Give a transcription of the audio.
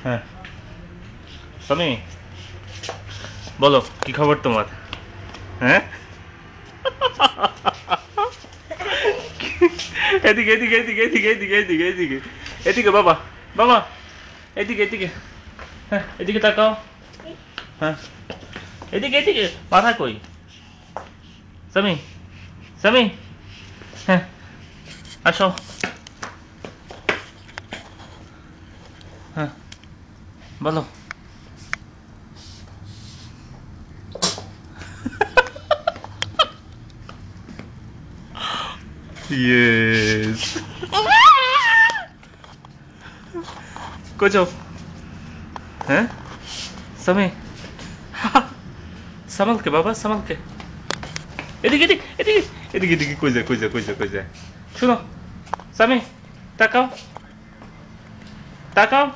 হ্যাঁ সামি, বলো কি খবর তোমার? হ্যাঁ, এদিকে এদিকে এদিকে এদিকে এদিকে এদিকে এদিকে এদিকে বাবা, বাবা এদিকে এদিকে, হ্যাঁ এদিকে তাকাও, হ্যাঁ এদিকে এদিকে, মাথা কই? সামি, সামি, হ্যাঁ আসো, হ্যাঁ বলো। ইয়েস, কই যাও? হ্যাঁ সামি, সামালকে বাবা, সামালকে, এদিকে এদিকে এদিকে এদিকে এদিকে, কই যায় কই যায় কই যায় কই যায়? শুনো সামি, তাকাও, তাকাও।